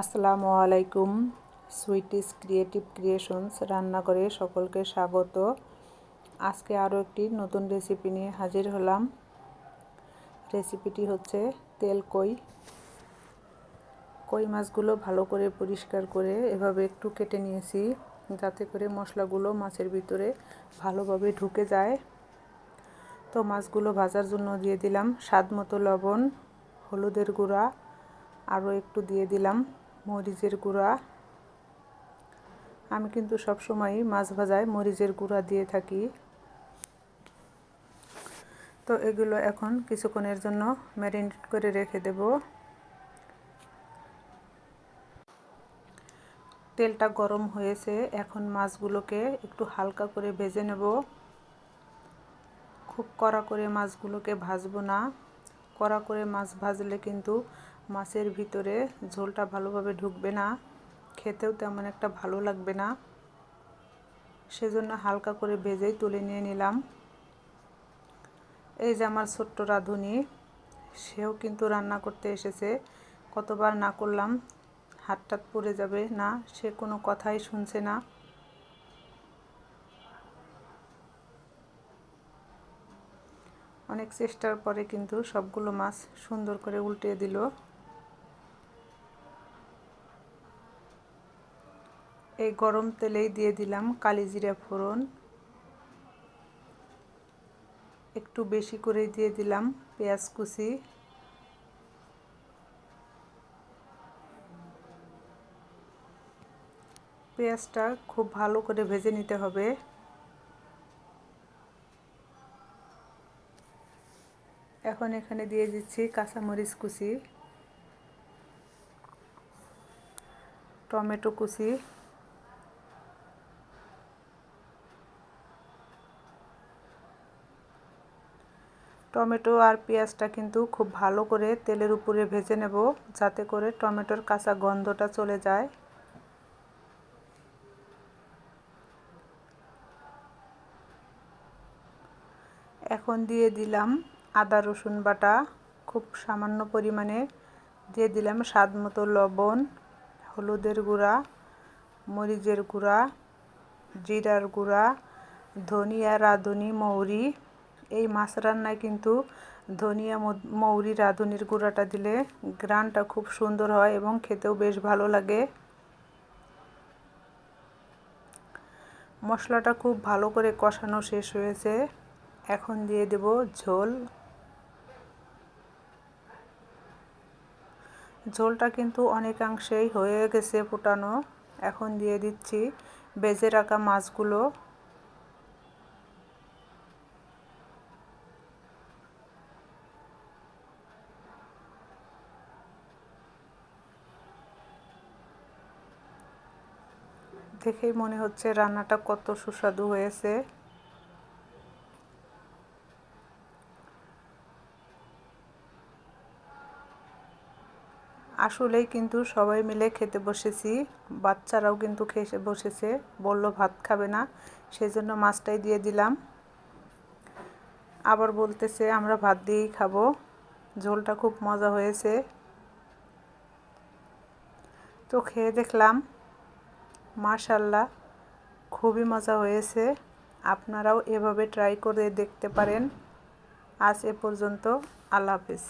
আসসালামু আলাইকুম। Sweeties creative creations রান্নাঘরে সকলকে স্বাগত। আজকে আরও একটি নতুন রেসিপি নিয়ে হাজির হলাম। রেসিপিটি হচ্ছে তেল কই। কই মাছগুলো ভালো করে পরিষ্কার করে এভাবে একটু কেটে নিয়েছি, যাতে করে মশলাগুলো মাছের ভিতরে ভালোভাবে ঢুকে যায়। তো মাছগুলো ভাজার জন্য দিয়ে দিলাম স্বাদ মতো লবণ, হলুদের গুঁড়া, আরও একটু দিয়ে দিলাম মরিচের গুঁড়া। আমি কিন্তু সবসময়ই মাছ ভাজায় মরিচের গুঁড়া দিয়ে থাকি। তো এগুলো এখন কিছুক্ষণের জন্য ম্যারিনেট করে রেখে দেব। তেলটা গরম হয়েছে, এখন মাছগুলোকে একটু হালকা করে ভেজে নেব। খুব কড়া করে মাছগুলোকে ভাজবো না। কড়া করে মাছ ভাজলে কিন্তু মাছের ভিতরে ঝোলটা ভালোভাবে ঢুকবে না, খেতেও তেমন একটা ভালো লাগবে না। সেজন্য হালকা করে ভেজেই তুলে নিয়ে নিলাম। এই যে আমার ছোট্ট রাঁধুনি, সেও কিন্তু রান্না করতে এসেছে। কতবার না করলাম, হাতটা পড়ে যাবে না, সে কোনো কথাই শুনছে না। অনেক চেষ্টার পরে কিন্তু সবগুলো মাছ সুন্দর করে উল্টে দিল। এই গরম তেলেই দিয়ে দিলাম কালিজিরা ফোড়ন, একটু বেশি করে দিয়ে দিলাম পেঁয়াজ কুচি, পেঁয়াজটা খুব ভালো করে ভেজে নিতে হবে। এখন এখানে দিয়ে দিচ্ছি কাঁচামরিচ কুচি, টমেটো কুচি, টমেটো আর পেঁয়াজটা কিন্তু খুব ভালো করে তেলের উপরে ভেজে নেব, যাতে করে টমেটোর কাঁচা গন্ধটা চলে যায়। এখন দিয়ে দিলাম আদা রসুন বাটা, খুব সামান্য পরিমাণে দিয়ে দিলাম স্বাদ মতো লবণ, হলুদের গুঁড়া, মরিচের গুঁড়া, জিরার গুঁড়া, ধনিয়া, রাঁধুনি, মৌরি। এই মাছ রান্নায় কিন্তু ধনিয়া, মৌরি, রাঁধুনির গুঁড়াটা দিলে ঘ্রাণটা খুব সুন্দর হয় এবং খেতেও বেশ ভালো লাগে। মশলাটা খুব ভালো করে কষানো শেষ হয়েছে, এখন দিয়ে দেব ঝোল। ঝোলটা কিন্তু অনেকাংশেই হয়ে গেছে ফুটানো। এখন দিয়ে দিচ্ছি ভেজে রাখা মাছগুলো। দেখেই মনে হচ্ছে রান্নাটা কত সুস্বাদু হয়েছে। আসলেই কিন্তু সবাই মিলে খেতে বসেছি, বাচ্চারাও কিন্তু খেয়ে বসেছে, বলল ভাত খাবে না, সেই জন্য মাছটাই দিয়ে দিলাম। আবার বলতেছে আমরা ভাত দিয়েই খাবো। ঝোলটা খুব মজা হয়েছে। তো খেয়ে দেখলাম, মাশাআল্লাহ, খুবই মজা হয়েছে। আপনারাও এভাবে ট্রাই করে দেখতে পারেন। আজ এ পর্যন্ত, আল্লাহ হাফেজ।